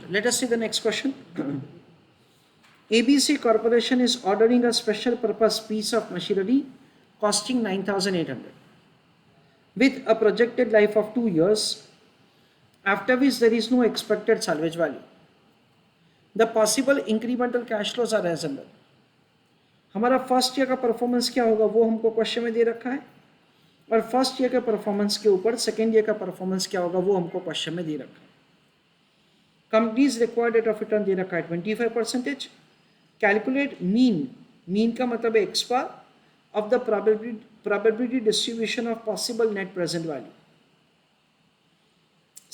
Let us see the next question. ABC Corporation is ordering a special purpose piece of machinery costing 9,800 with a projected life of 2 years, after which there is no expected salvage value. The possible incremental cash flows are as under. हमारा first year का performance क्या होगा वो हमको question में दे रखा है, और फर्स्ट ईयर के परफॉर्मेंस के ऊपर सेकेंड ईयर का परफॉर्मेंस क्या होगा वो हमको क्वेश्चन में दे रखा है. Companies required rate of return दे रखा है 25%. कैलकुलेट मीन का मतलब है x bar of the probability distribution of possible net present value.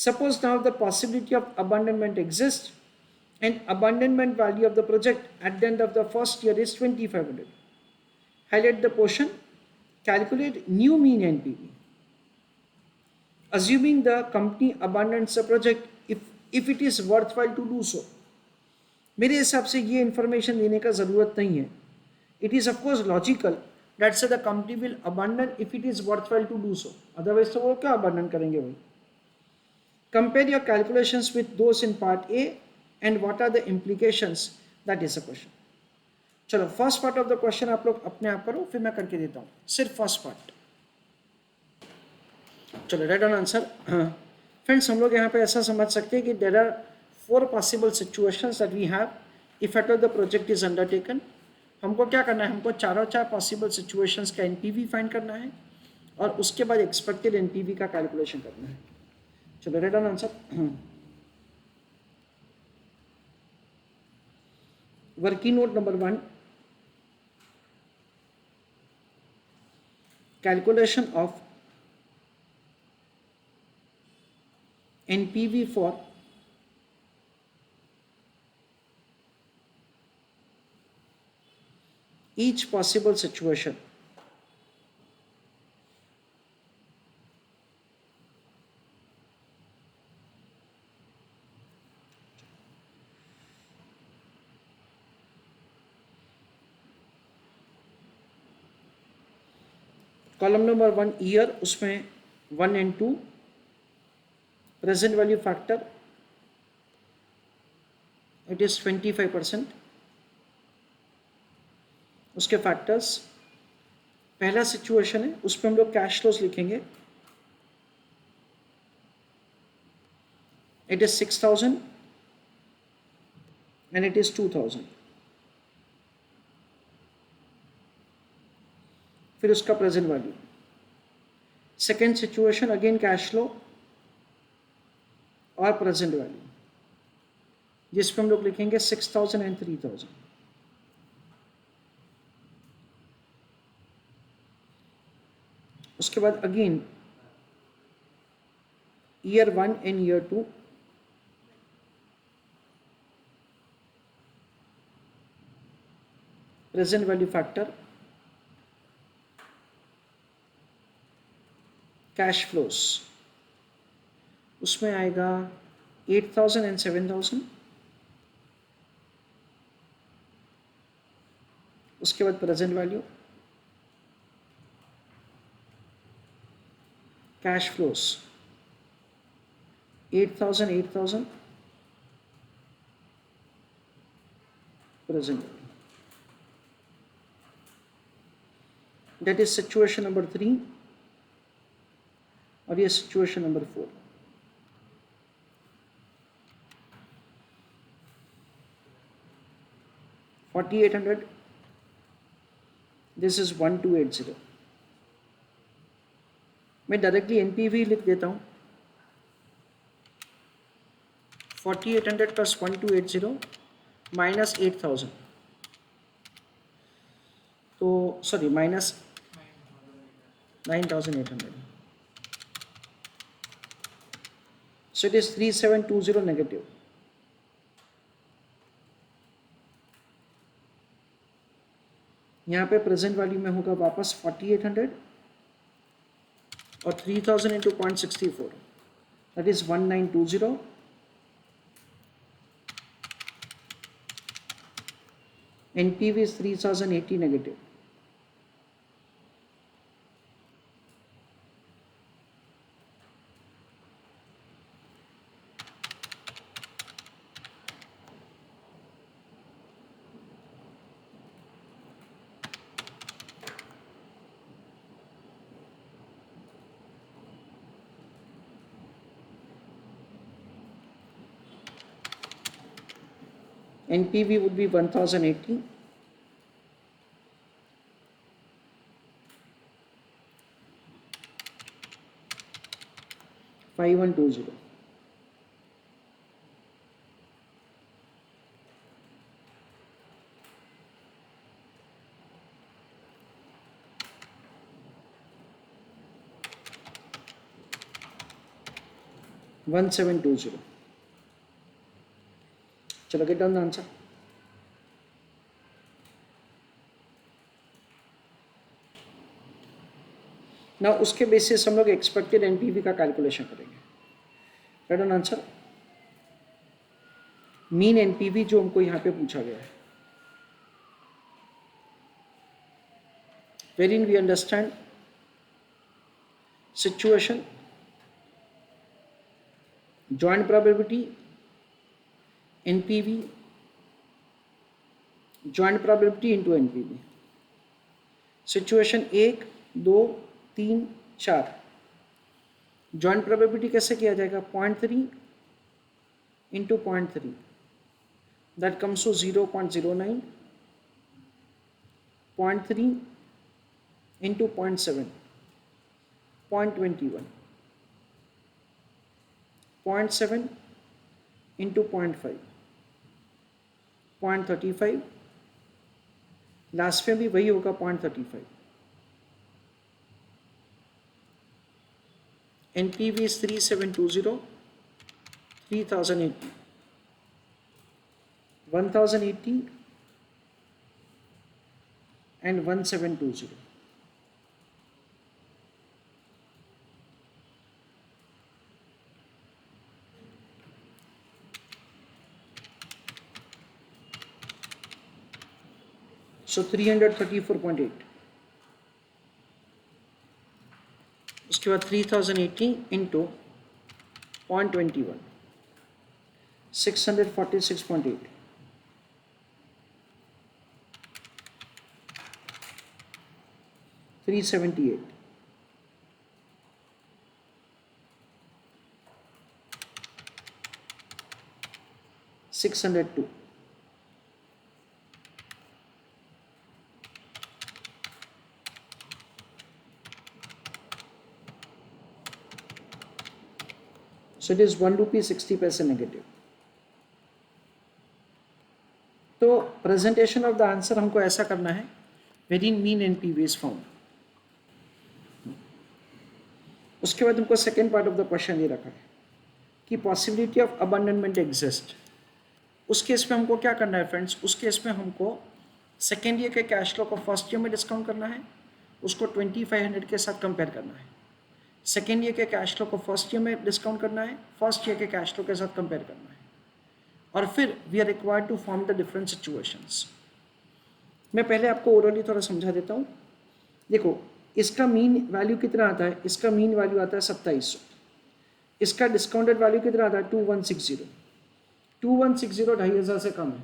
Suppose now the possibility of abandonment exists and abandonment value of the project at the end of the first year is 2500. Highlight the portion, calculate new mean NPV. Assuming the company abandons the project if it is worthwhile to do so. मेरे हिसाब से ये information देने का ज़रूरत नहीं है. It is of course logical that say the company will abandon if it is worthwhile to do so. Otherwise तो वो क्या abandon करेंगे भाई. Compare your calculations with those in part A and what are the implications, that is a question. चलो first part of the question आप लोग अपने आप करो, फिर मैं करके देता हूँ सिर्फ फर्स्ट पार्ट. चलो राइट ऑन आंसर. फ्रेंड्स हम लोग यहाँ पे ऐसा समझ सकते हैं कि there are 4 possible situations that we have if at all the project is undertaken. हमको क्या करना है, हमको चारों चार पॉसिबल सिचुएशंस का एनपीवी फाइंड करना है और उसके बाद एक्सपेक्टेड एनपीवी का कैलकुलेशन करना है. चलो right on answer. Working note number 1, calculation of NPV for each possible situation. Column number 1 year, उसमें 1 and 2 present value factor it is 25%. उसके फैक्टर्स, पहला सिचुएशन है उसमें हम लोग कैश फ्लोज लिखेंगे. It is 6,000 and it is 2,000. फिर उसका present value. Second situation again cash flow और प्रेजेंट वैल्यू, जिसमें हम लोग लिखेंगे 6,000 एंड 3,000. उसके बाद again year 1 and year 2, present value factor, cash flows, उसमें आएगा 8,000 एंड 7,000. उसके बाद present value, cash flows 8,000 8,000, present value. That is situation number 3 और ये सिचुएशन नंबर 4. $4,800, this is 1,280. मैं डायरेक्टली एनपीवी लिख देता हूँ. 4,800 प्लस 1,280 माइनस 8,000, तो sorry minus 9,800. So it is 3,720 negative. यहाँ पे प्रेजेंट वैल्यू में होगा वापस 4,800 और 3,000 into 0.64, that is 1,920. NPV is 3,080 negative. NPV would be 1080. $5120. $1720. चलो get down the answer. ना उसके बेसिस हम लोग एक्सपेक्टेड एनपीवी का कैलकुलेशन करेंगे. Right on answer. Mean NPV जो हमको यहाँ पे पूछा गया है, wherein we understand situation, joint probability, NPV, joint probability into NPV. Situation 1, 2, 3, 4. Joint probability कैसे किया जाएगा? 0.3 into 0.3, that comes to 0.09. 0.3 into 0.7, 0.21. 0.7 into 0.5, 0.35. Last में भी वही होगा 0.35. NPV is 3720, 3080, 1080 and 1720. So 334.8. उसके बाद 3080 into 0.21, 646.8. $378. $602. So it is 1 rupee 60 paise negative. तो प्रेजेंटेशन ऑफ द आंसर हमको ऐसा करना है, wherein mean NPV is found. उसके बाद हमको second part of the question ये रखा है कि पॉसिबिलिटी ऑफ अबंडनमेंट एग्जिस्ट. उस केस में हमको क्या करना है फ्रेंड्स? उस केस में हमको सेकेंड ईयर के कैश फ्लो को फर्स्ट ईयर में डिस्काउंट करना है, उसको 2500 के साथ कंपेयर करना है. सेकेंड ईयर के कैश फ्लो को फर्स्ट ईयर में डिस्काउंट करना है, फर्स्ट ईयर के कैश फ्लो के साथ कंपेयर करना है, और फिर we are required to form the different situations. मैं पहले आपको ओरली थोड़ा समझा देता हूँ. देखो, इसका मीन वैल्यू कितना आता है? इसका मीन वैल्यू आता है 2700. इसका डिस्काउंटेड वैल्यू कितना आता है? 2160. 2160 2500 से कम है.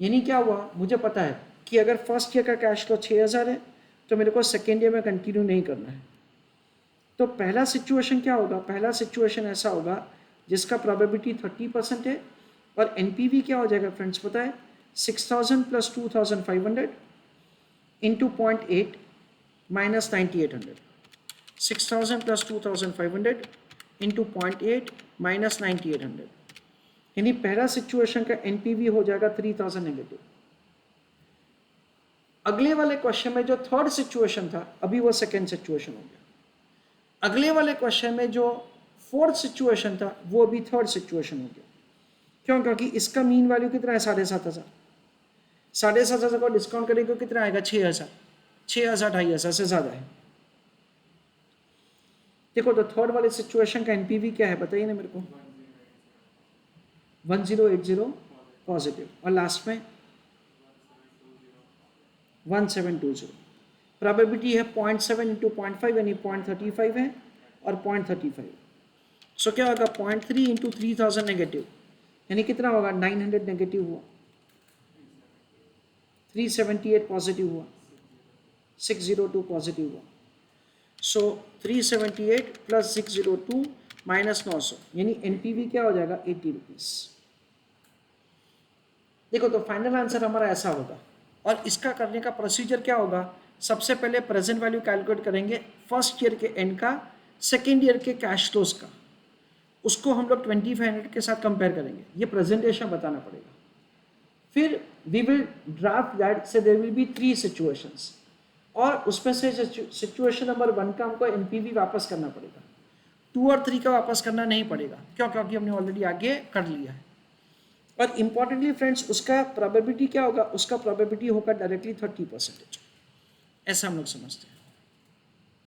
यानी क्या हुआ? मुझे पता है कि अगर फर्स्ट ईयर का कैश फ्लो 6000 है तो मेरे को सेकेंड ईयर में कंटिन्यू नहीं करना है. तो पहला सिचुएशन क्या होगा? पहला सिचुएशन ऐसा होगा जिसका प्रोबेबिलिटी 30% है, और एनपीवी क्या हो जाएगा फ्रेंड्स पता है? 6000 plus 2500 into 0.8 minus 9800. 6000 plus 2500 into 0.8 minus 9800. यानी पहला सिचुएशन का एनपीवी हो जाएगा 3000 नेगेटिव. अगले वाले क्वेश्चन में जो थर्ड सिचुएशन था, अभी वो सेकेंड सिचुएशन हो गया. अगले वाले क्वेश्चन में जो फोर्थ सिचुएशन था वो अभी थर्ड सिचुएशन हो गया. क्यों? क्योंकि इसका मीन वैल्यू कितना है? 7500. 7500 को डिस्काउंट करेंगे तो कितना आएगा? 6000. 6000 2500 से ज़्यादा है. देखो, तो थर्ड वाले सिचुएशन का एनपीवी क्या है बताइए ना मेरे को. 1080 पॉजिटिव, और लास्ट में 1720. प्रोबेबिलिटी है 0.7 इंटू 0.5 यानी 0.35 है, और 0.35. सो क्या होगा? 0.3 इंटू 3000 नेगेटिव यानी कितना होगा? 900 नेगेटिव हुआ, 378 पॉजिटिव हुआ, 602 पॉजिटिव हुआ. सो 378 प्लस 602 माइनस 900 यानी एनपीवी क्या हो जाएगा? 80 रुपीज़. देखो तो फाइनल आंसर हमारा ऐसा होगा। और इसका करने का प्रोसीजर क्या होगा, सबसे पहले प्रेजेंट वैल्यू कैलकुलेट करेंगे फर्स्ट ईयर के एंड का, सेकेंड ईयर के कैश फ्लोज का, उसको हम लोग 2500 के साथ कंपेयर करेंगे, ये प्रेजेंटेशन बताना पड़ेगा। फिर वी विल ड्राफ्ट दैट से देयर विल बी 3 सिचुएशंस, और उसमें से सिचुएशन नंबर 1 का हमको एनपीवी वापस करना पड़ेगा, 2 और 3 का वापस करना नहीं पड़ेगा, क्यों, क्योंकि हमने ऑलरेडी आगे कर लिया है। और इंपॉर्टेंटली फ्रेंड्स उसका प्रोबेबिलिटी क्या होगा, उसका प्रोबेबिलिटी होगा डायरेक्टली 30%, ऐसा हम लोग समझते हैं।